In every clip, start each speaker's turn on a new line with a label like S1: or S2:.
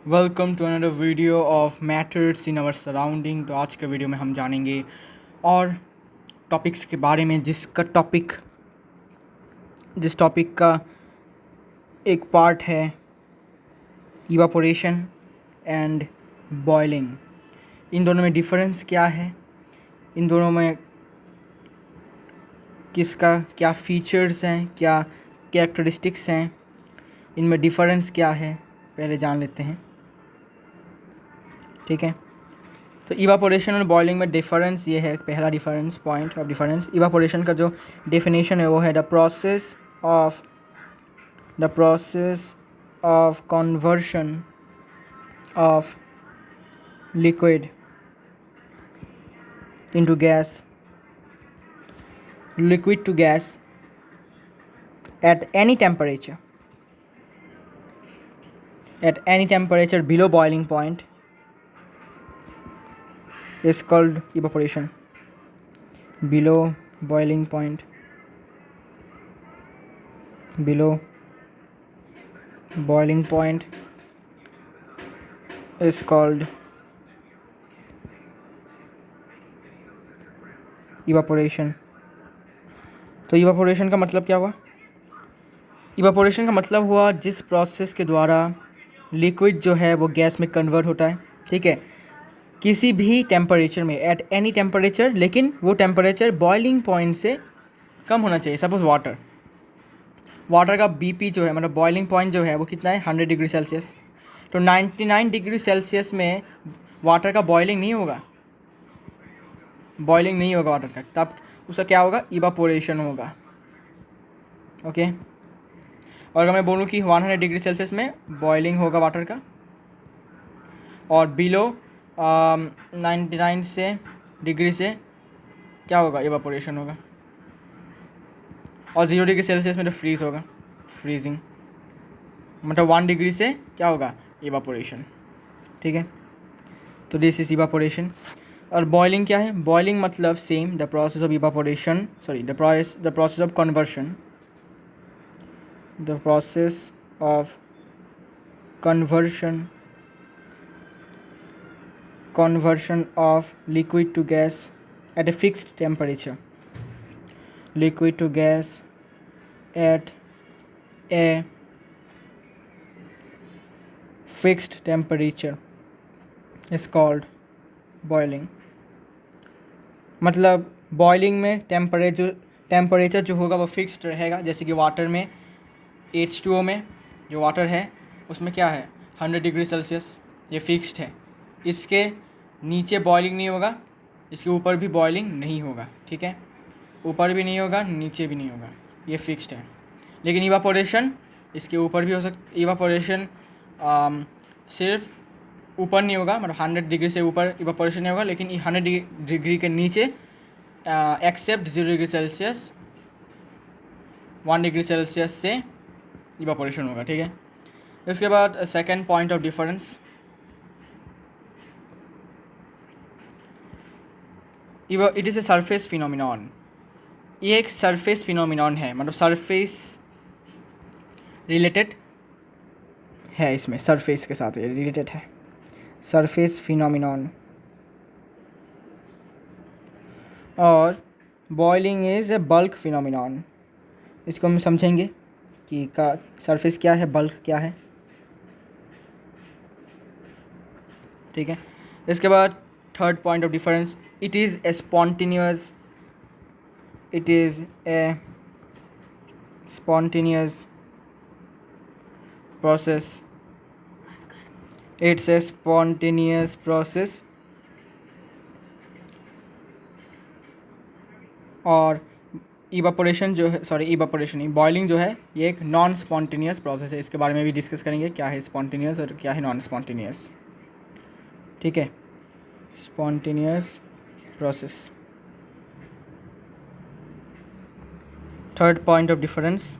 S1: Welcome to another video of matters in our surrounding. तो आज के वीडियो में हम जानेंगे और टॉपिक्स के बारे में जिस टॉपिक का एक पार्ट है इवापोरेशन एंड बॉइलिंग। इन दोनों में डिफरेंस क्या है, इन दोनों में किसका क्या फीचर्स हैं, क्या कैरेक्टरिस्टिक्स हैं, इनमें डिफरेंस क्या है, पहले जान लेते हैं। ठीक है, तो इवापोरेशन और बॉइलिंग में डिफरेंस ये है। पहला difference, point of difference, evaporation का जो डेफिनेशन है वो है the process of conversion of liquid into gas, liquid to gas at any temperature below boiling point is called evaporation. Below boiling point is called evaporation. तो evaporation का मतलब क्या हुआ? इवापोरेशन का मतलब हुआ जिस प्रोसेस के द्वारा लिक्विड जो है वो गैस में कन्वर्ट होता है। ठीक है, किसी भी टेम्परेचर में, एट एनी टेम्परेचर, लेकिन वो टेम्परेचर बॉइलिंग पॉइंट से कम होना चाहिए। सपोज वाटर का बीपी जो है, मतलब बॉइलिंग पॉइंट जो है वो कितना है, 100 डिग्री सेल्सियस। तो 99 डिग्री सेल्सियस में वाटर का बॉइलिंग नहीं होगा वाटर का, तब उसका क्या होगा, इवापोरेशन होगा। ओके, और अगर मैं बोलूँ कि 100 डिग्री सेल्सियस में बॉइलिंग होगा वाटर का और बिलो 99 डिग्री से क्या होगा, इवापोरेशन होगा। और 0 डिग्री सेल्सियस में तो फ्रीजिंग, मतलब 1 डिग्री से क्या होगा, इवापोरेशन। ठीक है, तो दिस इज इवापोरेशन। और बॉइलिंग क्या है? बॉइलिंग मतलब same, the process of evaporation, sorry the process of conversion, the process of conversion of liquid to gas at a fixed temperature, liquid to gas at a fixed temperature is called boiling। मतलब boiling में temperature जो होगा वो fixed रहेगा। जैसे कि water में, H2O में जो वाटर है उसमें क्या है, 100 डिग्री सेल्सियस, ये फिक्स्ड है। इसके नीचे बॉइलिंग नहीं होगा, इसके ऊपर भी बॉइलिंग नहीं होगा। ठीक है, ऊपर भी नहीं होगा, नीचे भी नहीं होगा, ये फिक्स्ड है। लेकिन इवापोरेशन इसके ऊपर भी हो सकता। इवापोरेशन सिर्फ ऊपर नहीं होगा, मतलब 100 डिग्री से ऊपर इवापोरेशन नहीं होगा, लेकिन 100 डिग्री के नीचे except 0 degree celsius, 1 degree celsius से इवापोरेशन होगा। ठीक है, इसके बाद second point of difference, it is a surface phenomenon. ये एक सरफेस फिनोमिनॉन है, मतलब सरफेस रिलेटेड है, इसमें सरफेस के साथ रिलेटेड है, सरफेस फिनोमिनॉन। और boiling is a bulk phenomenon. इसको हम समझेंगे कि का सरफेस क्या है, बल्क क्या है। ठीक है, इसके बाद third point of difference, it is A spontaneous process, it's a spontaneous process। और इवापोरेशन जो है, सॉरी इवापोरेशन नहीं, बॉइलिंग जो है ये एक नॉन स्पॉन्टेनियस प्रोसेस है। इसके बारे में भी डिस्कस करेंगे, क्या है स्पॉन्टेनियस और क्या है नॉन स्पॉन्टेनियस। ठीक है, spontaneous process. Third point of difference,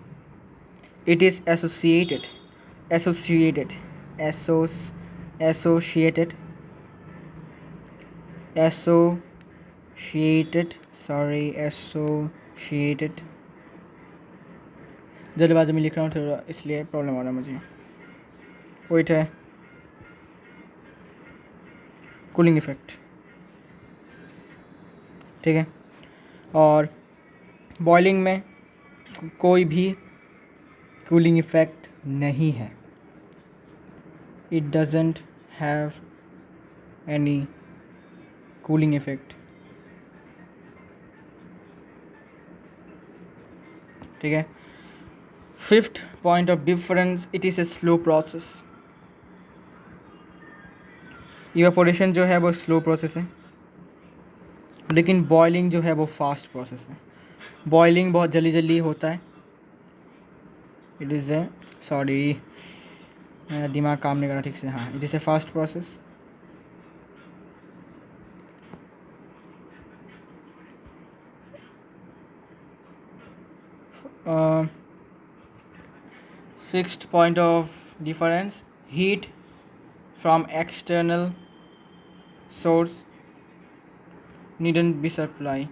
S1: it is associated जल्दबाजी में लिख रहा हूँ थोड़ा, इसलिए प्रॉब्लम हो रहा है मुझे। वेट है, कूलिंग इफेक्ट, ठीक है। और बॉइलिंग में कोई भी कूलिंग इफेक्ट नहीं है, it doesn't have any cooling effect, ठीक है। Fifth point of difference, it is a slow process. Evaporation जो है वो स्लो प्रोसेस है, लेकिन बॉइलिंग जो है वो फास्ट प्रोसेस है। बॉइलिंग बहुत जल्दी जल्दी होता है, इट इज़ ए, सॉरी मेरा दिमाग काम नहीं कर रहा ठीक से, हाँ, it is A fast process. Sixth point of difference, heat from external source needn't be supplied.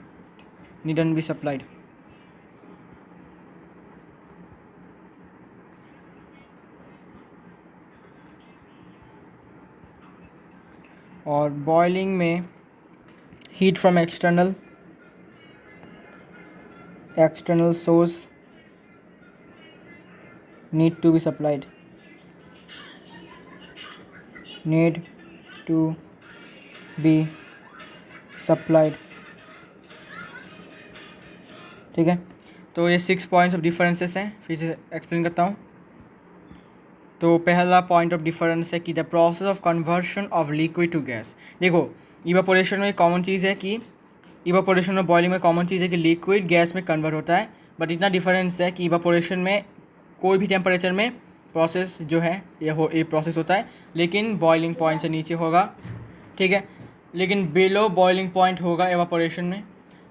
S1: और बॉइलिंग में heat from external source need to be supplied, need to be supplied, ठीक है। तो ये 6 पॉइंट्स ऑफ डिफरेंसेस हैं, फिर से explain करता हूँ। तो पहला पॉइंट ऑफ डिफरेंस है कि the process of conversion of liquid to gas. देखो, इवापोरेशन में कॉमन चीज़ है कि इवापोरेशन और बॉइलिंग में कॉमन चीज़ है कि लिक्विड गैस में कन्वर्ट होता है, बट इतना डिफरेंस है कि इवापोरेशन में कोई भी टेम्परेचर में प्रोसेस जो है ये प्रोसेस होता है, लेकिन बॉइलिंग पॉइंट से नीचे होगा, ठीक है। लेकिन बिलो बॉइलिंग पॉइंट होगा एवापोरेशन में।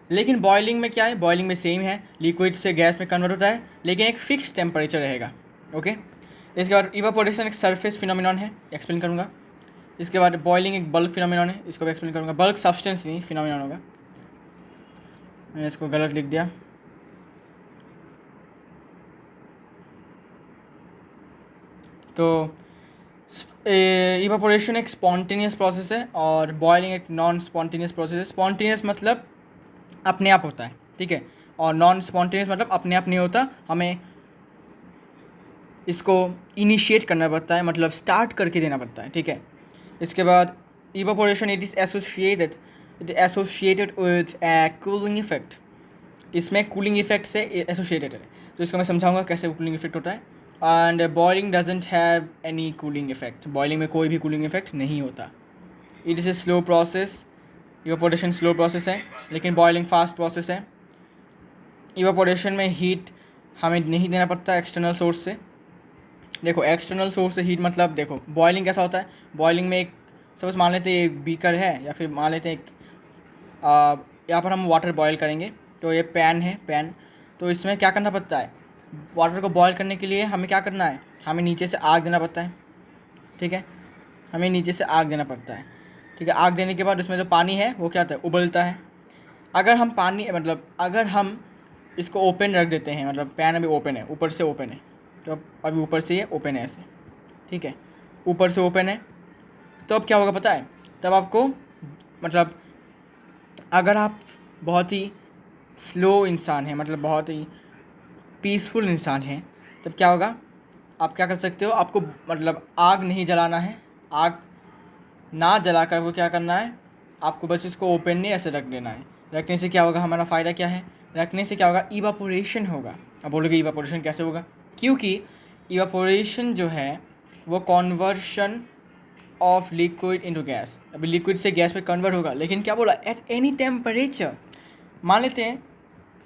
S1: लेकिन बॉइलिंग में क्या है, बॉइलिंग में सेम है, लिक्विड से गैस में कन्वर्ट होता है, लेकिन एक फिक्स टेम्परेचर रहेगा, ओके। इसके बाद इवापोरेशन एक सरफेस फिनोमिनॉन है, एक्सप्लेन करूँगा। इसके बाद बॉइलिंग एक बल्क फिनोमिनॉन है, इसको भी एक्सप्लेन करूँगा। बल्क सब्सटेंस नहीं फिनोमिनॉन होगा, मैंने इसको गलत लिख दिया। तो इवापोरेशन एक स्पॉन्टेनियस प्रोसेस है और बॉइलिंग एक नॉन स्पॉन्टेनियस प्रोसेस है। स्पॉन्टेनियस मतलब अपने आप होता है, ठीक है, और नॉन स्पॉन्टेनियस मतलब अपने आप नहीं होता, हमें इसको इनिशिएट करना पड़ता है, मतलब स्टार्ट करके देना पड़ता है, ठीक है। इसके बाद evaporation it is associated with A cooling effect, इसमें कूलिंग इफेक्ट से एसोसिएटेड है, तो इसको मैं समझाऊंगा कैसे कूलिंग इफेक्ट होता है। And boiling doesn't have any cooling effect, boiling में कोई भी कूलिंग इफेक्ट नहीं होता। It is a slow process, evaporation slow process है, लेकिन बॉइलिंग फास्ट प्रोसेस है। इवापोरेशन में हीट हमें नहीं देना पड़ता एक्सटर्नल सोर्स से। देखो, एक्सटर्नल सोर्स से हीट मतलब, देखो बॉइलिंग कैसा होता है, बॉइलिंग में एक सपोज मान लेते हैं एक बीकर है, या फिर मान लेते हैं एक यहाँ पर हम वाटर बॉयल करेंगे, तो ये पैन है, पैन, तो इसमें क्या करना पड़ता है, वाटर को बॉयल करने के लिए हमें क्या करना है, हमें नीचे से आग देना पड़ता है, ठीक है, हमें नीचे से आग देना पड़ता है, ठीक है। आग देने के बाद उसमें जो पानी है वो क्या होता है, उबलता है। अगर हम पानी मतलब अगर हम इसको ओपन रख देते हैं, मतलब पैन अभी ओपन है, ऊपर से ओपन है, तो अभी ऊपर से ये ओपन है ऐसे, ठीक है, ऊपर से ओपन है, तो अब क्या होगा पता है, तब आपको मतलब अगर आप बहुत ही स्लो इंसान हैं, मतलब बहुत ही पीसफुल इंसान हैं, तब क्या होगा, आप क्या कर सकते हो, आपको मतलब आग नहीं जलाना है, आग ना जला कर वो क्या करना है, आपको बस इसको ओपन नहीं ऐसे रख देना है। रखने से क्या होगा, हमारा फ़ायदा क्या है, रखने से क्या होगा, इवापोरेशन होगा। अब बोलोगे इवापोरेशन कैसे होगा, क्योंकि इवापोरेशन जो है वो कॉन्वर्शन ऑफ लिक्विड इनटू गैस, अभी लिक्विड से गैस में कन्वर्ट होगा, लेकिन क्या बोला, एट एनी टेम्परेचर। मान लेते हैं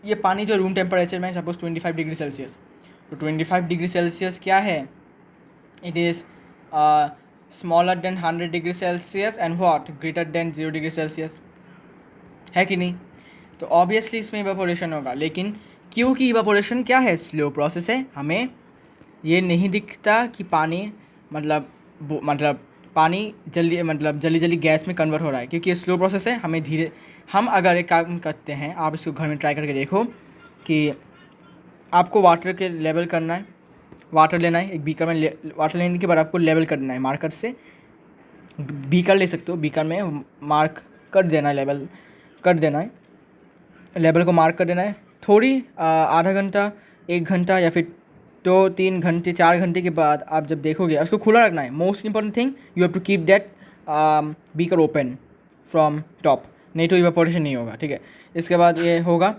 S1: ये पानी जो रूम टेम्परेचर में है, सपोज 25 डिग्री सेल्सियस, तो 25 डिग्री सेल्सियस क्या है, it is smaller than 100 degree Celsius and what greater than 0 degree Celsius, है कि नहीं। तो ऑब्वियसली इसमें इवापोरेशन होगा, लेकिन क्योंकि इवापोरेशन क्या है, स्लो प्रोसेस है, हमें ये नहीं दिखता कि पानी मतलब पानी जल्दी जल्दी गैस में कन्वर्ट हो रहा है, क्योंकि ये स्लो प्रोसेस है। हमें धीरे, हम अगर एक काम करते हैं, आप इसको घर में ट्राई करके देखो कि आपको वाटर के लेवल करना है, वाटर लेना है एक बीकर में, वाटर लेने के बाद आपको लेवल करना है मार्कर से, बीकर ले सकते हो, बीकर में मार्क कर देना है, लेवल कर देना है, लेवल को मार्क कर देना है। थोड़ी आधा घंटा, 1 घंटा या फिर 2-3 घंटे 4 घंटे के बाद आप जब देखोगे, उसको खुला रखना है। Most important thing, you have to keep that beaker open from top, नहीं तो इवापोरेशन नहीं होगा, ठीक है। इसके बाद ये होगा,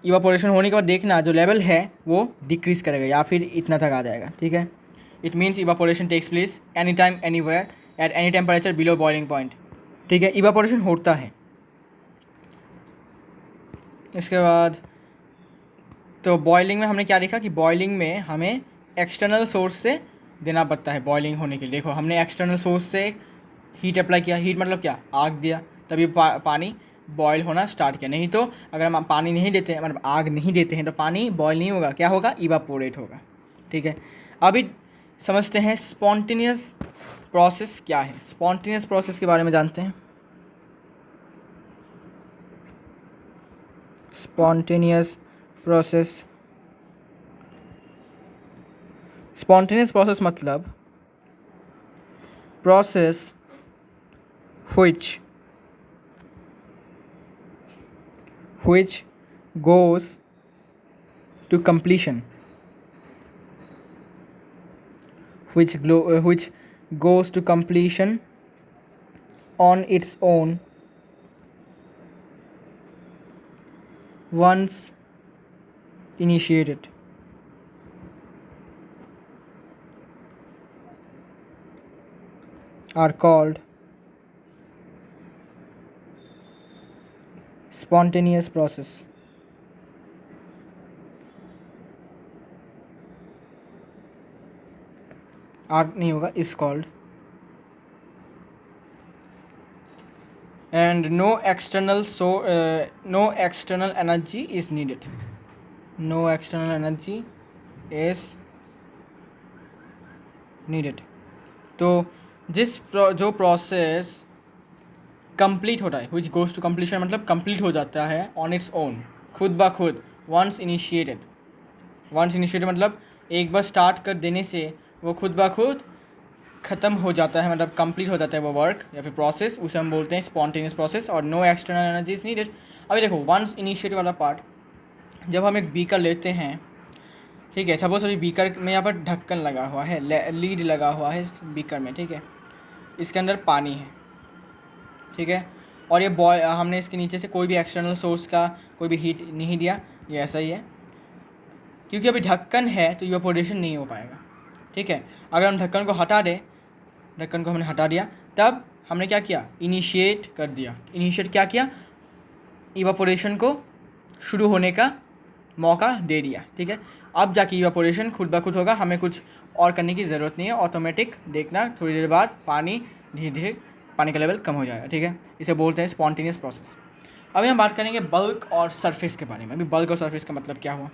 S1: इवापोरेशन होने के बाद देखना जो लेवल है वो डिक्रीज़ करेगा या फिर इतना तक आ जाएगा, ठीक है। It means evaporation takes place any time anywhere at any temperature below boiling point, ठीक है। इवापोरेशन होता है। इसके बाद तो बॉइलिंग में हमने क्या देखा कि बॉइलिंग में हमें एक्सटर्नल सोर्स से देना पड़ता है बॉइलिंग होने के लिए। देखो हमने एक्सटर्नल सोर्स से हीट अप्लाई किया, हीट मतलब क्या, आग दिया, तभी पानी बॉयल होना स्टार्ट किया। नहीं तो अगर हम पानी नहीं देते हैं, मतलब आग नहीं देते हैं, तो पानी बॉयल नहीं होगा, क्या होगा, इवापोरेट होगा, ठीक है। अभी समझते हैं स्पॉन्टेनियस प्रोसेस क्या है। स्पॉन्टेनियस प्रोसेस के बारे में जानते हैं। स्पॉन्टेनियस प्रोसेस, स्पॉन्टेनियस प्रोसेस मतलब process which goes to completion, which goes to completion on its own once initiated. Are called spontaneous process. Are नहीं होगा, is called. And no external energy is needed. No external energy is needed. तो जो process complete होता है, which goes to completion मतलब complete हो जाता है ऑन इट्स ओन, खुद ब खुद, वंस इनिशिएटेड मतलब एक बार स्टार्ट कर देने से वो खुद ब खुद ख़त्म हो जाता है, मतलब कंप्लीट हो जाता है वो वर्क या फिर प्रोसेस, उसे हम बोलते हैं स्पॉन्टेनियस प्रोसेस। और no external energy is needed. अभी देखो वंस इनिशिएटेड वाला पार्ट, जब हम एक बीकर लेते हैं, ठीक है, सपोज अभी बीकर में यहाँ पर ढक्कन लगा हुआ है, लीड लगा हुआ है इस बीकर में, ठीक है, इसके अंदर पानी है, ठीक है, और ये हमने इसके नीचे से कोई भी एक्सटर्नल सोर्स का कोई भी हीट नहीं दिया, ये ऐसा ही है, क्योंकि अभी ढक्कन है तो इवापोरेशन नहीं हो पाएगा, ठीक है। अगर हम ढक्कन को हटा दें, ढक्कन को हमने हटा दिया, तब हमने क्या किया, इनिशिएट कर दिया। इनिशिएट क्या किया, इवापोरेशन को शुरू होने का मौका दे दिया, ठीक है। अब जाके इवापोरेशन खुद ब खुद होगा, हमें कुछ और करने की ज़रूरत नहीं है, ऑटोमेटिक देखना थोड़ी देर बाद पानी धीरे धीरे पानी का लेवल कम हो जाएगा, ठीक है। इसे बोलते हैं स्पॉन्टेनियस प्रोसेस। अभी हम बात करेंगे बल्क और सरफेस के बारे में। अभी बल्क और सरफेस का मतलब क्या हुआ,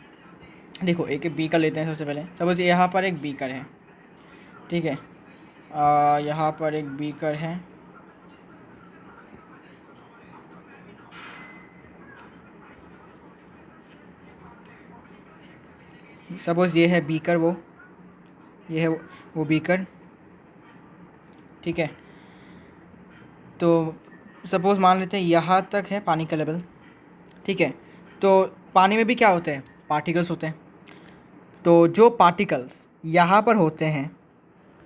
S1: देखो एक बीकर लेते हैं सबसे पहले। सपोज यहाँ पर एक बीकर है, ठीक है, यहाँ पर एक बीकर है, सपोज ये है बीकर, ये है वो बीकर, ठीक है। तो सपोज़ मान लेते हैं यहाँ तक है पानी का लेवल, ठीक है। तो पानी में भी क्या होते हैं, पार्टिकल्स होते हैं। तो जो पार्टिकल्स यहाँ पर होते हैं,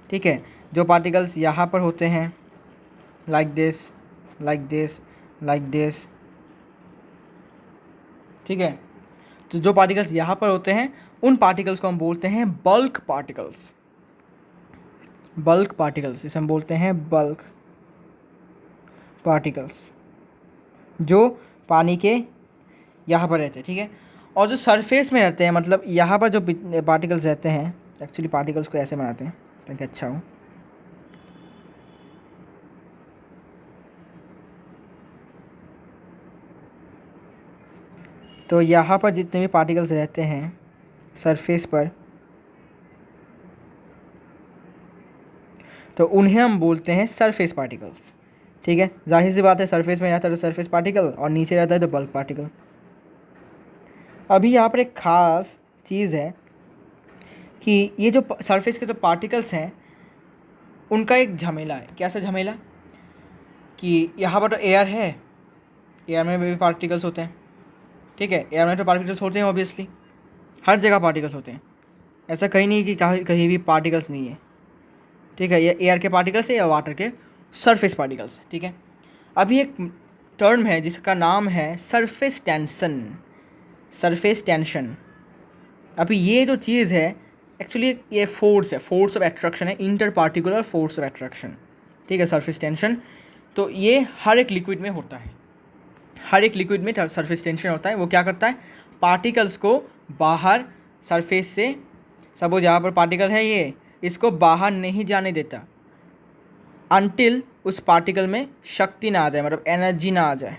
S1: ठीक है, जो पार्टिकल्स यहाँ पर होते हैं, like this like this like this, ठीक है। तो जो पार्टिकल्स यहाँ पर होते हैं, उन पार्टिकल्स को हम बोलते हैं बल्क पार्टिकल्स। बल्क पार्टिकल्स, इसे हम बोलते हैं बल्क पार्टिकल्स, जो पानी के यहाँ पर रहते हैं, ठीक है। और जो सरफेस में रहते हैं, मतलब यहाँ पर जो पार्टिकल्स रहते हैं, एक्चुअली पार्टिकल्स को ऐसे बनाते हैं ताकि अच्छा हो। तो यहाँ पर जितने भी पार्टिकल्स रहते हैं सरफेस पर, तो उन्हें हम बोलते हैं सरफेस पार्टिकल्स, ठीक है। जाहिर सी बात है, सरफेस में रहता है तो सरफेस पार्टिकल, और नीचे रहता है तो बल्क पार्टिकल। अभी यहाँ पर एक ख़ास चीज़ है कि ये जो सरफेस के जो पार्टिकल्स हैं, उनका एक झमेला है। कैसा झमेला, कि यहाँ पर तो एयर है, एयर में भी पार्टिकल्स होते हैं, ठीक है, एयर में तो पार्टिकल्स होते हैं ऑब्वियसली, हर जगह पार्टिकल्स होते हैं, ऐसा कहीं नहीं कि कहीं भी पार्टिकल्स नहीं है, ठीक है। ये एयर के पार्टिकल्स है या वाटर के सरफेस पार्टिकल्स, ठीक है। अभी एक टर्म है जिसका नाम है सरफेस टेंशन, सरफेस टेंशन। अभी ये जो चीज़ है एक्चुअली ये फोर्स है, फोर्स ऑफ एट्रैक्शन है, inter particular force of attraction, ठीक है, सरफेस टेंशन। तो ये हर एक लिक्विड में होता है, हर एक लिक्विड में सरफेस टेंशन होता है। वो क्या करता है, पार्टिकल्स को बाहर सरफेस से, सपोज यहाँ पर पार्टिकल है ये, इसको बाहर नहीं जाने देता अनटिल उस पार्टिकल में शक्ति ना आ जाए, मतलब एनर्जी ना आ जाए,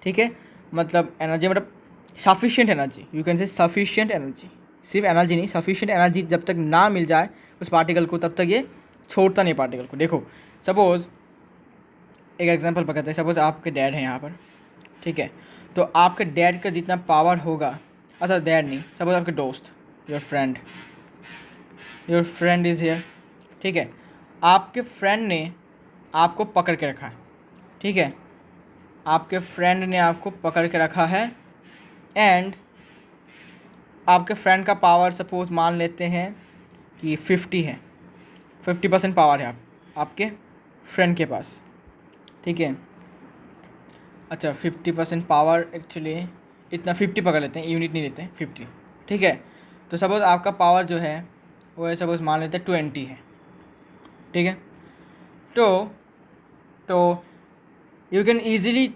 S1: ठीक है। मतलब एनर्जी मतलब sufficient energy, you can say sufficient energy, सिर्फ एनर्जी नहीं, सफिशिएंट एनर्जी जब तक ना मिल जाए उस पार्टिकल को तब तक ये छोड़ता नहीं पार्टिकल को। देखो सपोज एक एग्जांपल पकड़ते हैं, सपोज आपके डैड हैं यहाँ पर, ठीक है, तो आपके डैड का जितना पावर होगा, अच्छा डैड नहीं, सपोज आपके दोस्त, योर फ्रेंड इज़ हियर, ठीक है, आपके फ्रेंड ने आपको पकड़ के रखा है, ठीक है, आपके फ्रेंड ने आपको पकड़ के रखा है एंड आपके फ्रेंड का पावर सपोज मान लेते हैं कि 50 है, 50% पावर है आपके फ्रेंड के पास, ठीक है। अच्छा 50% पावर, एक्चुअली इतना 50 पकड़ लेते हैं, यूनिट नहीं लेते हैं, 50, ठीक है। तो सपोज आपका पावर जो है वो है, सपोज मान लेते हैं 20 है, ठीक है। तो you can easily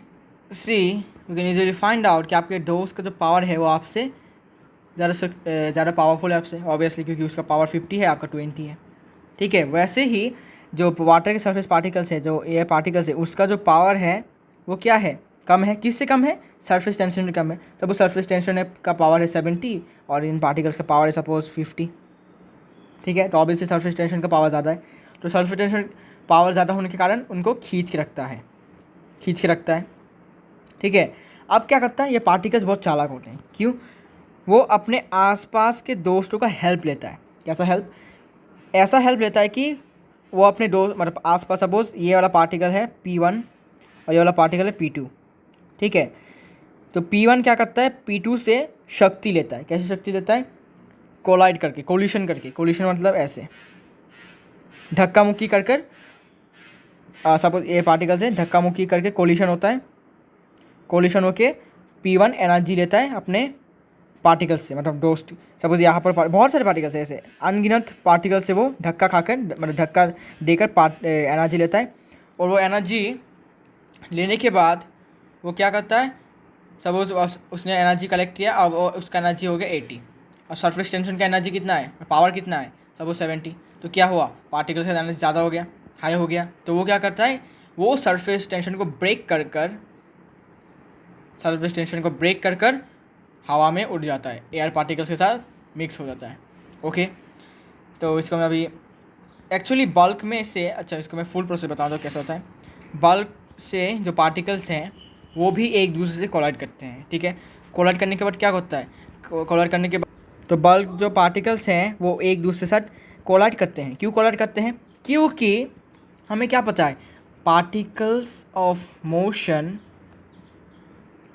S1: find out कि आपके दोस्त का जो पावर है वो आपसे ज़्यादा पावरफुल है आपसे, ऑब्वियसली, क्योंकि उसका पावर 50 है, आपका 20 है, ठीक है। वैसे ही जो वाटर के सरफेस पार्टिकल्स है, जो एयर पार्टिकल्स है, उसका जो पावर है वो क्या है, कम है। किससे कम है, सरफेस टेंशन से कम है। सपोज सरफेस टेंशन का पावर है 70 और इन पार्टिकल्स का पावर है सपोज 50, ठीक है। तो ऑब्वियसली सरफेस टेंशन का पावर ज़्यादा है, तो सरफेस टेंशन पावर ज़्यादा होने के कारण उनको खींच के रखता है, ठीक है। अब क्या करता है, ये पार्टिकल्स बहुत चालाक होते हैं, क्यों, वो अपने आसपास के दोस्तों का हेल्प लेता है। कैसा हेल्प, ऐसा हेल्प लेता है कि वो अपने दोस्त, मतलब आसपास, सपोज ये वाला पार्टिकल है P1 और ये वाला पार्टिकल है P2, ठीक है। तो P1 क्या करता है, P2 से शक्ति लेता है। कैसे शक्ति लेता है, कोलाइड करके, कोलिशन करके, कोलिशन मतलब ऐसे धक्का मुक्की कर सपोज ये पार्टिकल से धक्का मुक्की करके कोलिशन होता है, कोलिशन होके P1 एनर्जी लेता है अपने पार्टिकल्स से, मतलब दोस्त, सपोज यहाँ पर बहुत सारे पार्टिकल्स है, ऐसे अनगिनत पार्टिकल्स से वो धक्का खाकर, मतलब धक्का देकर एनर्जी लेता है। और वो एनर्जी लेने के बाद वो क्या करता है, सपोज उसने एनर्जी कलेक्ट किया, अब उसका एनर्जी हो गया 80, और सरफेस टेंशन का एनर्जी कितना है, पावर कितना है, सपोज 70, तो क्या हुआ, पार्टिकल से एनर्जी ज़्यादा हो गया, हाई हो गया। तो वो क्या करता है, वो सरफेस टेंशन को ब्रेक कर हवा में उड़ जाता है, एयर पार्टिकल्स के साथ मिक्स हो जाता है, ओके। तो इसको मैं अभी एक्चुअली बल्क में से, अच्छा इसको मैं फुल प्रोसेस बताऊँ तो कैसा होता है। बल्क से जो पार्टिकल्स हैं वो भी एक दूसरे से कोलाइड करते हैं, ठीक है। कोलाइड करने के बाद क्या होता है, कोलाइड करने के बाद तो बल्क जो पार्टिकल्स हैं वो एक दूसरे के साथ कोलाइड करते हैं। क्यों कोलाइड करते हैं, क्योंकि हमें क्या पता है, particles of motion,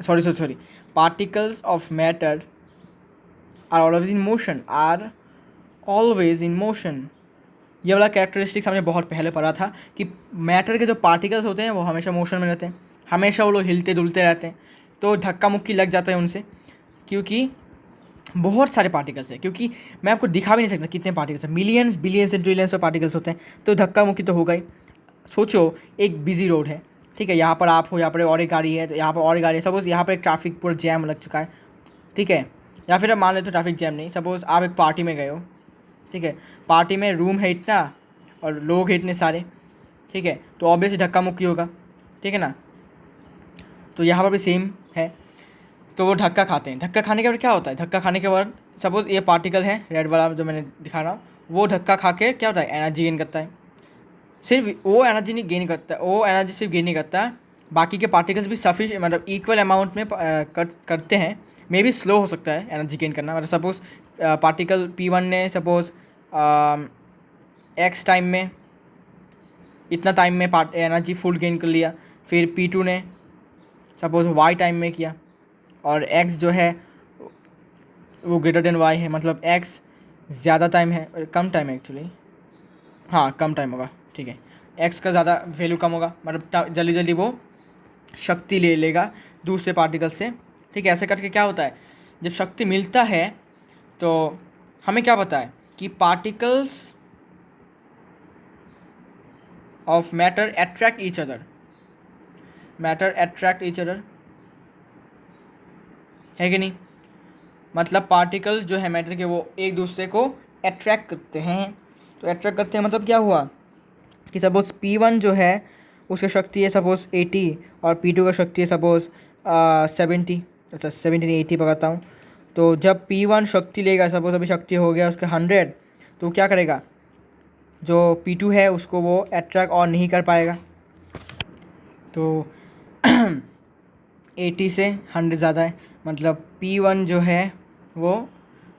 S1: sorry particles of matter are always in motion, ये वाला कैरेक्टरिस्टिक्स हमने बहुत पहले पढ़ा था कि मैटर के जो पार्टिकल्स होते हैं वो हमेशा मोशन में रहते हैं, हमेशा वो लोग हिलते डुलते रहते हैं। तो धक्का मुक्की लग जाता है उनसे, क्योंकि बहुत सारे पार्टिकल्स हैं, क्योंकि मैं आपको दिखा भी नहीं सकता कितने पार्टिकल्स हैं, millions billions and trillions of particles होते हैं। तो धक्का मुक्की तो होगा ही। सोचो एक बिजी रोड है, ठीक है, यहाँ पर आप हो, यहाँ पर और एक गाड़ी है, तो यहाँ पर और एक गाड़ी है, सपोज़ यहाँ पर एक ट्रैफिक पूरा जैम लग चुका है, ठीक है। या फिर आप मान लेते हो ट्रैफिक जैम नहीं, सपोज़ आप एक पार्टी में गए हो, ठीक है, पार्टी में रूम है इतना और लोग हैं इतने सारे, ठीक है, तो ऑब्वियसली धक्का मुक्की होगा, ठीक है ना। तो यहाँ पर भी सेम है, तो वो धक्का खाते हैं। धक्का खाने के बाद क्या होता है, धक्का खाने के बाद सपोज़ ये पार्टिकल है रेड वाला जो मैंने दिखा रहा हूँ, वो धक्का खा के क्या होता है, एनर्जी गेन करता है। सिर्फ वो एनर्जी नहीं गेन करता, वो एनर्जी सिर्फ गेन नहीं करता, बाकी के पार्टिकल्स भी सफिशिएंट, मतलब इक्वल अमाउंट में करते हैं। मे बी स्लो हो सकता है एनर्जी गेन करना, मतलब सपोज़ पार्टिकल P1 ने सपोज़ एक्स टाइम में इतना टाइम में एनर्जी फुल गेन कर लिया। फिर P2 ने सपोज y टाइम में किया, और x जो है वो ग्रेटर देन y है, मतलब x ज़्यादा टाइम है, कम टाइम है एक्चुअली, हाँ कम टाइम होगा, ठीक है। x का ज़्यादा वैल्यू कम होगा, मतलब जल्दी जल्दी वो शक्ति ले लेगा दूसरे पार्टिकल से, ठीक है। ऐसे करके क्या होता है, जब शक्ति मिलता है तो हमें क्या पता है कि particles of matter attract each other, matter attract each other, है कि नहीं। मतलब पार्टिकल्स जो है मैटर के वो एक दूसरे को अट्रैक्ट करते हैं। तो अट्रैक्ट करते हैं मतलब क्या हुआ कि सपोज P1 जो है उसकी शक्ति है सपोज 80 और P2 का शक्ति है सपोज 70, अच्छा 70 नहीं 80 पकड़ता हूँ। तो जब P1 शक्ति लेगा, सपोज अभी शक्ति हो गया उसका 100, तो क्या करेगा, जो P2 है उसको वो अट्रैक्ट और नहीं कर पाएगा। तो 80 से 100 ज़्यादा है, मतलब P1 जो है वो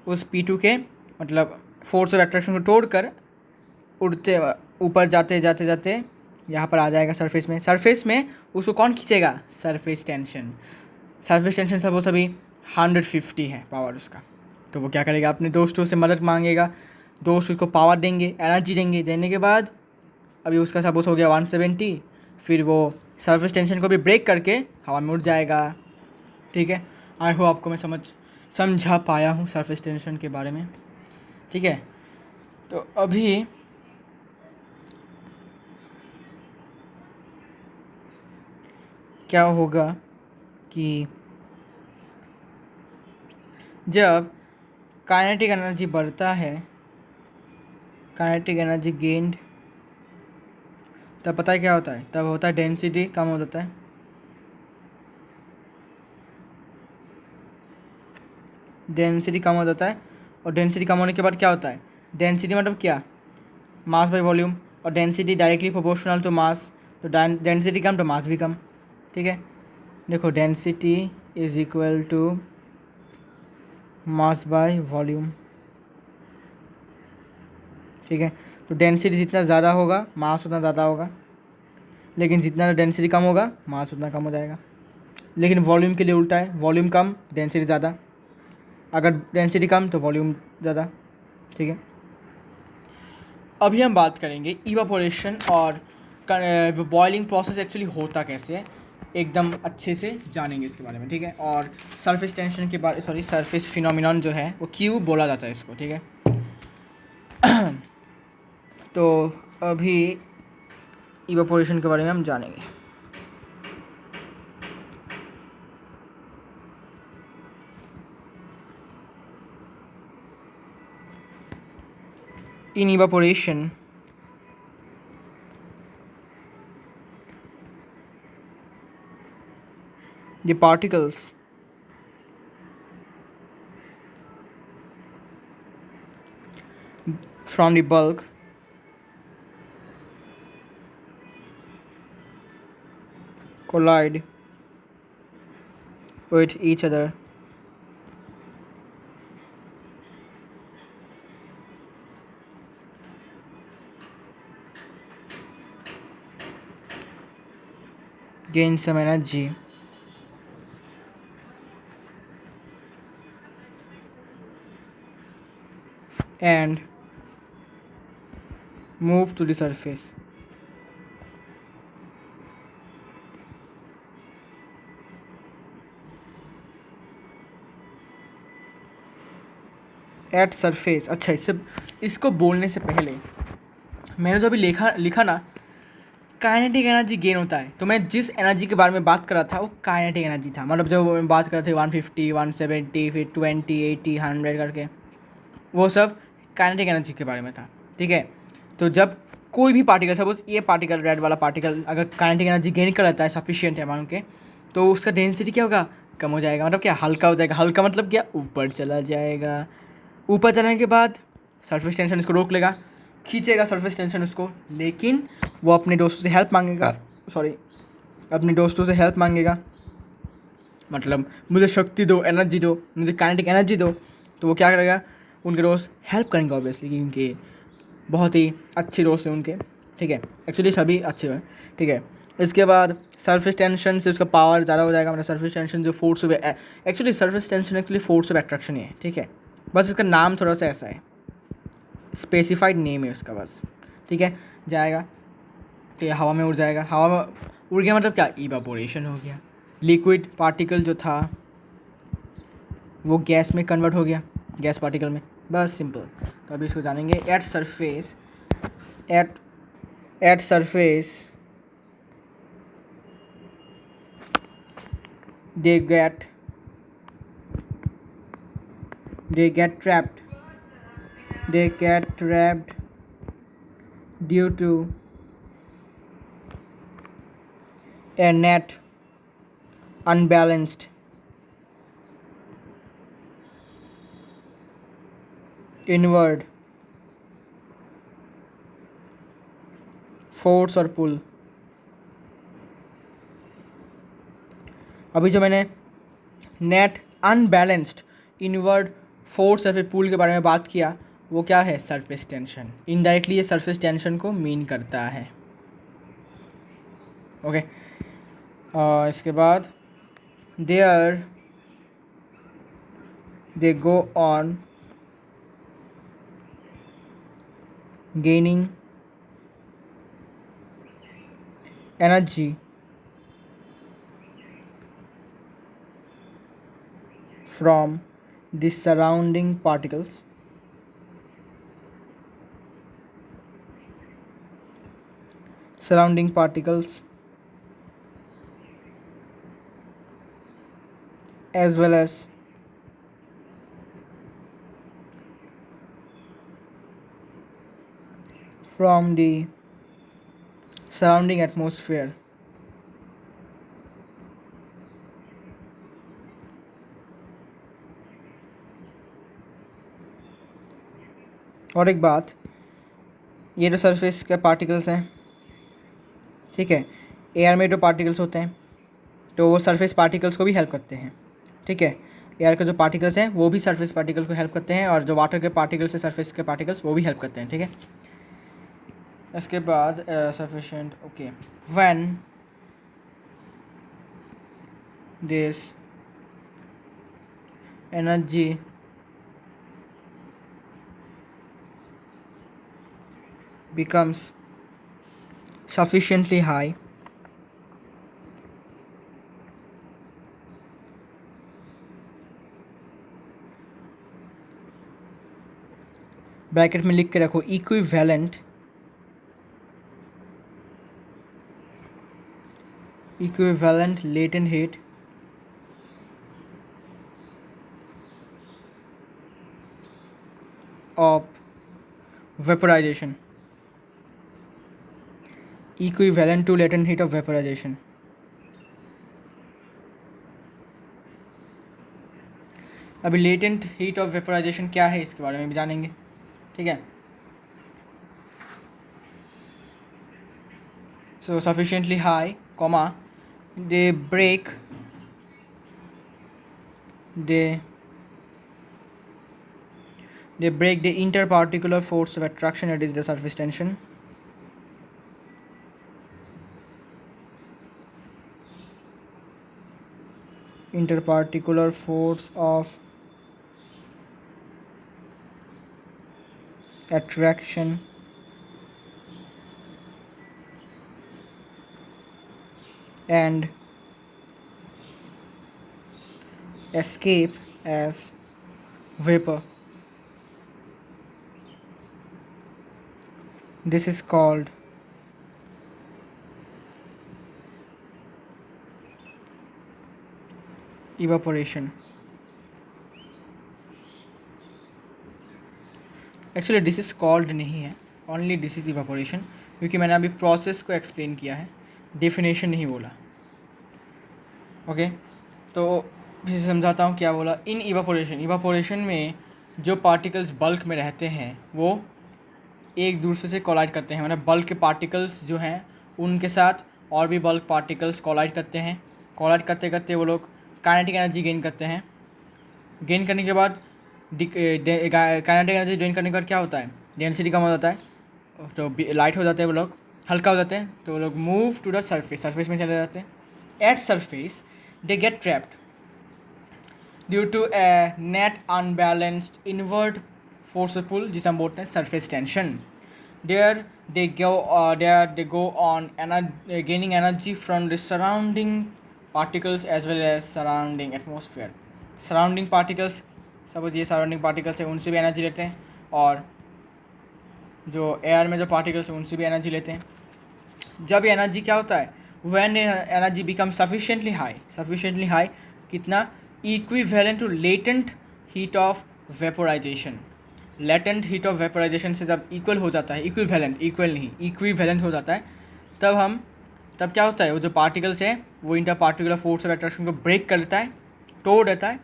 S1: उस P2 के मतलब फोर्स ऑफ अट्रैक्शन को तोड़कर उड़ते ऊपर जाते जाते जाते यहाँ पर आ जाएगा सरफेस में। सरफेस में उसको कौन खींचेगा, surface tension. Surface tension suppose अभी 150 है पावर उसका, तो वो क्या करेगा, अपने दोस्तों से मदद मांगेगा, दोस्त उसको पावर देंगे, एनर्जी देंगे, देने के बाद अभी उसका सपोज हो गया 170, फिर वो सरफेस टेंशन को भी ब्रेक करके हवा में उड़ जाएगा, ठीक है। आई होप आपको मैं समझा पाया हूँ सरफेस टेंशन के बारे में, ठीक है। तो अभी क्या होगा कि जब काइनेटिक एनर्जी बढ़ता है, काइनेटिक एनर्जी गेन्ड, तब पता है क्या होता है, तब होता है डेंसिटी कम हो जाता है। डेंसिटी कम हो जाता है, और डेंसिटी कम होने के बाद क्या होता है, डेंसिटी मतलब क्या, मास बाई वॉल्यूम, और density directly proportional to mass, तो डेंसिटी कम तो मास भी कम, ठीक है। देखो density is equal to mass by volume, ठीक है। तो डेंसिटी जितना ज़्यादा होगा मास उतना ज़्यादा होगा, लेकिन जितना डेंसिटी कम होगा मास उतना कम हो जाएगा। लेकिन वॉल्यूम के लिए उल्टा है, वॉल्यूम कम डेंसिटी ज़्यादा, अगर डेंसिटी कम तो वॉल्यूम ज़्यादा, ठीक है। अभी हम बात करेंगे इवापोरेशन और बॉइलिंग प्रोसेस एक्चुअली होता कैसे है, एकदम अच्छे से जानेंगे इसके बारे में, ठीक है। और सरफेस टेंशन के बारे सरफेस फिनोमिनन जो है वो क्यों बोला जाता है इसको, ठीक है। तो अभी इवापोरेशन के बारे में हम जानेंगे। In evaporation, the particles from the bulk collide with each other gain some energy and move to the surface. At surface, अच्छा इसको बोलने से पहले मैंने जो अभी लिखा ना, काइनेटिक एनर्जी गेन होता है, तो मैं जिस एनर्जी के बारे में बात कर रहा था वो काइनेटिक एनर्जी था। मतलब जब मैं बात कर रहे थे 150, 170, फिर 20, 80, 100 करके, वो सब काइनेटिक एनर्जी के बारे में था, ठीक है। तो जब कोई भी पार्टिकल, सपोज ये पार्टिकल, रेड वाला पार्टिकल, अगर काइनेटिक एनर्जी गेन कर लेता है सफिशिएंट है मान के, तो उसका डेंसिटी क्या होगा, कम हो जाएगा, मतलब क्या, हल्का हो जाएगा। हल्का मतलब क्या, ऊपर चला जाएगा। ऊपर चलने के बाद सरफेस टेंशन इसको रोक लेगा, खींचेगा सरफेस टेंशन उसको, लेकिन वो अपने दोस्तों से हेल्प मांगेगा, अपने दोस्तों से हेल्प मांगेगा, मतलब मुझे शक्ति दो, एनर्जी दो, मुझे काइनेटिक एनर्जी दो। तो वो क्या करेगा, उनके दोस्त हेल्प करेंगे ऑब्वियसली, क्योंकि बहुत ही अच्छे दोस्त हैं उनके, ठीक है, एक्चुअली सभी अच्छे हैं, ठीक है। इसके बाद सरफेस टेंशन से उसका पावर ज़्यादा हो जाएगा, मतलब सरफेस टेंशन जो force of, actually surface tension actually force of attraction ही है, ठीक है, बस इसका नाम थोड़ा सा ऐसा है, स्पेसिफाइड नेम है उसका बस, ठीक है। जाएगा तो ये हवा में उड़ जाएगा, हवा में उड़ गया मतलब क्या, इवापोरेशन हो गया। लिक्विड पार्टिकल जो था वो गैस में कन्वर्ट हो गया, गैस पार्टिकल में, बस सिंपल। तो अभी इसको जानेंगे। At surface, at surface they get trapped due to a net unbalanced inward force or pull। अभी जो मैंने नेट अनबैलेंस्ड इनवर्ड फोर्स या फिर पुल के बारे में बात किया, वो क्या है, सरफेस टेंशन। इनडायरेक्टली ये सरफेस टेंशन को मीन करता है, ओके। इसके बाद there they go on gaining energy from the surrounding particles as well as from the surrounding atmosphere। और एक बात, ये जो सरफेस के पार्टिकल्स हैं, ठीक है, एयर में जो पार्टिकल्स होते हैं तो वो सरफेस पार्टिकल्स को भी हेल्प करते हैं, ठीक है। एयर के जो पार्टिकल्स हैं वो भी सरफेस पार्टिकल को हेल्प करते हैं, और जो वाटर के पार्टिकल्स हैं, सरफेस के पार्टिकल्स, वो भी हेल्प करते हैं, ठीक है। इसके बाद sufficient, okay, when this energy becomes sufficiently high, bracket में लिख के रखो, equivalent latent heat of vaporization, equivalent to latent heat of vaporization। अभी लेटेंट हीट ऑफ वेपोराइजेशन क्या है इसके बारे में भी जानेंगे, ठीक है। So sufficiently high, comma, they break the interparticular force of attraction, that is the surface tension, interparticular force of attraction and escape as vapor। This is called evaporation। Actually this is called नहीं है, only this is evaporation, क्योंकि मैंने अभी process को explain किया है, definition नहीं बोला, ओके। तो फिर समझाता हूँ क्या बोला। इन इवापोरेशन में जो पार्टिकल्स बल्क में रहते हैं वो एक दूसरे से कोलाइड करते हैं, मतलब बल्क के पार्टिकल्स जो हैं उनके साथ और भी बल्क पार्टिकल्स कोलाइड करते हैं। कोलाइड करते करते वो लोग काइनेटिक एनर्जी गेन करते हैं। गेन करने के बाद काइनेटिक एनर्जी गेन करने के बाद क्या होता है, डेंसिटी कम हो जाता है, तो लाइट हो जाते हैं वो लोग, हल्का हो जाते हैं तो वो लोग move to the surface, surface में चले जाते हैं. At surface they get trapped due to a net unbalanced inward force pull, जिसे हम बोलते हैं surface tension. There they go on gaining energy from the surrounding particles as well as surrounding atmosphere. Surrounding particles, suppose ये surrounding particles है, उनसे भी energy लेते हैं, और जो एयर में जो पार्टिकल्स हैं उनसे भी एनर्जी लेते हैं. जब ये एनर्जी क्या होता है, when energy become sufficiently high, कितना, equivalent to latent heat of vaporization. Latent heat of vaporization से जब इक्वल हो जाता है, इक्विवेलेंट हो जाता है, तब क्या होता है, वो जो पार्टिकल्स है वो inter particular force of attraction को ब्रेक कर देता है, तोड़ देता है,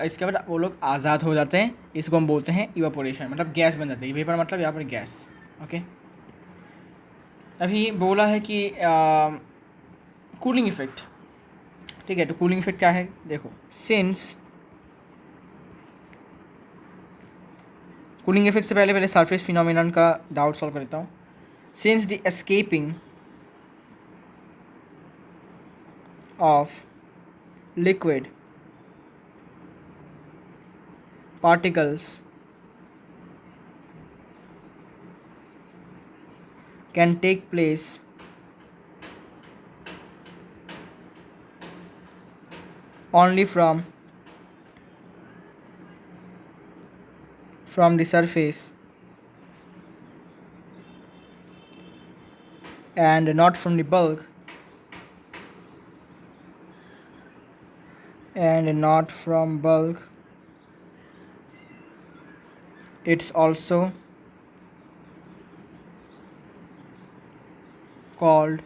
S1: इसके बाद वो लोग आज़ाद हो जाते हैं. इसको हम बोलते हैं इवापोरेशन, मतलब गैस बन जाती है. वेपर मतलब यहाँ पर गैस. ओके, अभी बोला है कि कूलिंग इफेक्ट. ठीक है, तो कूलिंग इफेक्ट क्या है, देखो. सिंस कूलिंग इफेक्ट से पहले सरफेस फिनोमिनन का डाउट सॉल्व करता हूँ. Since the escaping of liquid particles can take place only from the surface and not from the bulk, it's also called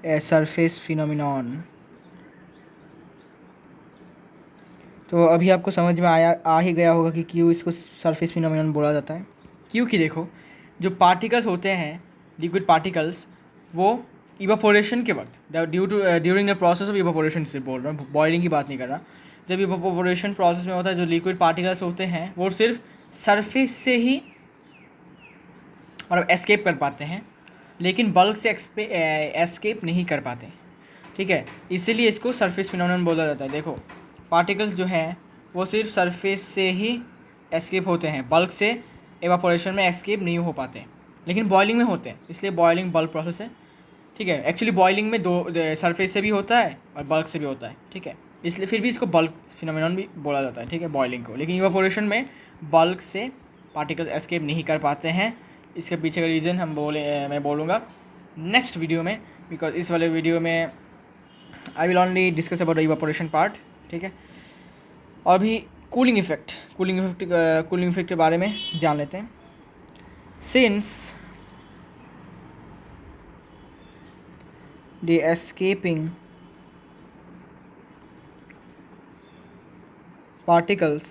S1: a surface phenomenon. तो अभी आपको समझ में आ ही गया होगा कि क्यों इसको सरफेस फिनोमिनन बोला जाता है. क्योंकि देखो, जो पार्टिकल्स होते हैं, लिक्विड पार्टिकल्स, वो इवापोरेशन के वक्त, during the process of evaporation से बोल रहा हूँ, बॉइलिंग की बात नहीं कर रहा. जब इवापोरेशन प्रोसेस में होता है, जो लिक्विड पार्टिकल्स होते हैं वो सिर्फ सरफेस से ही मतलब एस्केप कर पाते हैं, लेकिन बल्क से एस्केप नहीं कर पाते. ठीक है, इसीलिए इसको सरफेस फिनोमिनन बोला जाता है. देखो, पार्टिकल्स जो हैं वो सिर्फ सरफेस से ही एस्केप होते हैं, बल्क से एवापोरेशन में एस्केप नहीं हो पाते, लेकिन बॉइलिंग में होते हैं, इसलिए बॉइलिंग बल्क प्रोसेस है. ठीक है, एक्चुअली बॉइलिंग में दो सरफेस से भी होता है और बल्क से भी होता है. ठीक है, इसलिए फिर भी इसको बल्क फिनोमिनन भी बोला जाता है. ठीक है, बॉइलिंग को. लेकिन इवापोरेशन में बल्क से पार्टिकल्स एस्केप नहीं कर पाते हैं. इसके पीछे का रीज़न मैं बोलूँगा नेक्स्ट वीडियो में, बिकॉज इस वाले वीडियो में I will only discuss about the evaporation part. ठीक है, और अभी कूलिंग इफेक्ट के बारे में जान लेते हैं. Since the escaping particles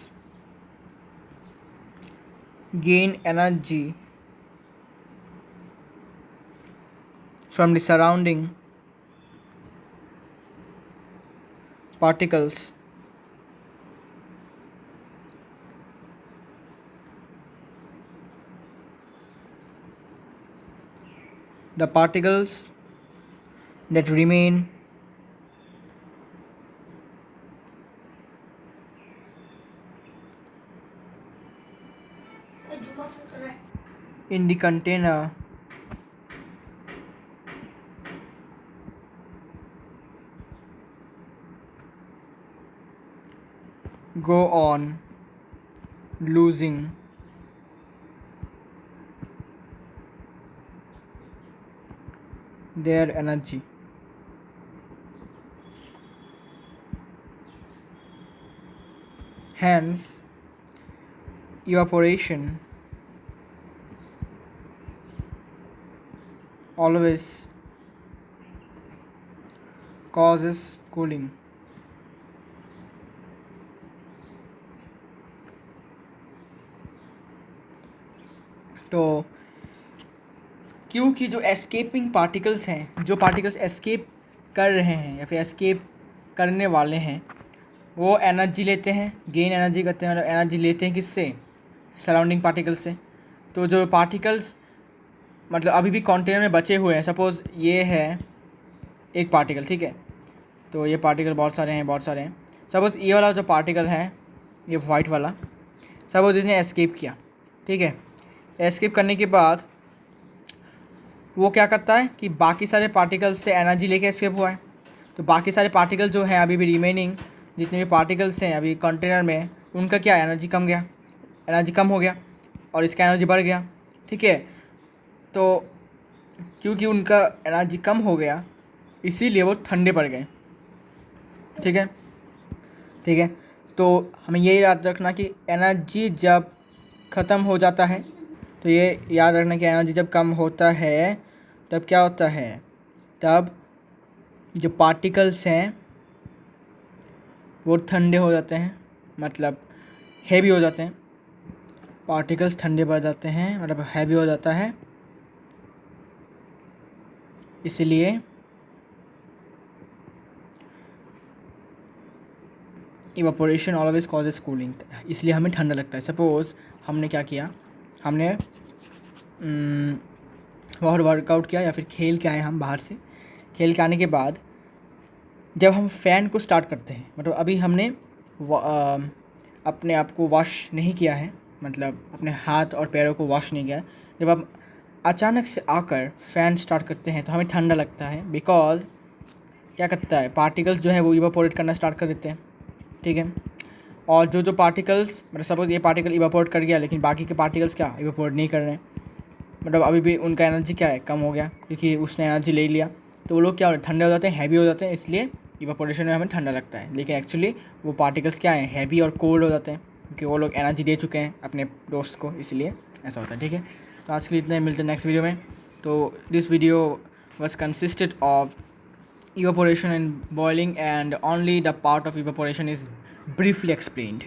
S1: gain energy from the surrounding particles, the particles that remain in the container go on losing their energy. Hence, evaporation always causes cooling. तो क्योंकि जो एस्केपिंग पार्टिकल्स हैं, जो पार्टिकल्स एस्केप कर रहे हैं या फिर एस्केप करने वाले हैं, वो एनर्जी लेते हैं, गेन एनर्जी करते हैं, मतलब एनर्जी लेते हैं किससे, सराउंडिंग पार्टिकल से. तो जो पार्टिकल्स मतलब अभी भी कंटेनर में बचे हुए हैं, सपोज़ ये है एक पार्टिकल, ठीक है, तो ये पार्टिकल बहुत सारे हैं। सपोज़ ये वाला जो पार्टिकल है, ये वाइट वाला, सपोज़ इसने एस्केप किया, ठीक है। एस्केप करने के बाद वो क्या करता है कि बाकी सारे पार्टिकल्स से एनर्जी लेके एस्केप हुआ है, तो बाकी सारे पार्टिकल जो हैं अभी भी रिमेनिंग जितने भी पार्टिकल्स हैं अभी कंटेनर में, उनका क्या एनर्जी कम हो गया और इसका एनर्जी बढ़ गया, ठीक है। तो क्योंकि उनका एनर्जी कम हो गया इसीलिए वो ठंडे पड़ गए, ठीक है। तो हमें ये याद रखना कि एनर्जी जब ख़त्म हो जाता है, तो ये याद रखना कि एनर्जी जब कम होता है तब क्या होता है, तब जो पार्टिकल्स हैं वो ठंडे हो जाते हैं, मतलब हैवी हो जाते हैं। पार्टिकल्स ठंडे पड़ जाते हैं मतलब हैवी हो जाता है, इसलिए इवापोरेशन ऑलवेज कॉजेज कूलिंग, इसलिए हमें ठंडा लगता है। सपोज़ हमने क्या किया, हमने बहुत वर्कआउट किया या फिर खेल के आए हम बाहर से, खेल के आने के बाद जब हम फ़ैन को स्टार्ट करते हैं, मतलब अभी हमने अपने आप को वॉश नहीं किया है, मतलब अपने हाथ और पैरों को वॉश नहीं किया है, जब आप अचानक से आकर फ़ैन स्टार्ट करते हैं तो हमें ठंडा लगता है, बिकॉज़ क्या करता है, पार्टिकल्स जो है वो इवापोरेट करना स्टार्ट कर देते हैं, ठीक है। और जो पार्टिकल्स, मतलब सपोज़ ये पार्टिकल इवापोरेट कर गया लेकिन बाकी के पार्टिकल्स क्या इवापोरेट नहीं कर रहे हैं, मतलब अभी भी उनका एनर्जी क्या है, कम हो गया, क्योंकि उसने एनर्जी ले लिया, तो वो लोग क्या हो ठंडे हो जाते हैं, हैवी हो जाते हैं, इसलिए इवापोरेशन में हमें ठंडा लगता है। लेकिन एक्चुअली वो पार्टिकल्स क्या हैं, हैवी और कोल्ड हो जाते हैं, क्योंकि वो लोग एनर्जी दे चुके हैं अपने दोस्त को, इसलिए ऐसा होता है, ठीक है। तो आज के लिए इतना ही, मिलते हैं नेक्स्ट वीडियो में। तो this video was consisted of evaporation and boiling, and only the part of evaporation is briefly explained.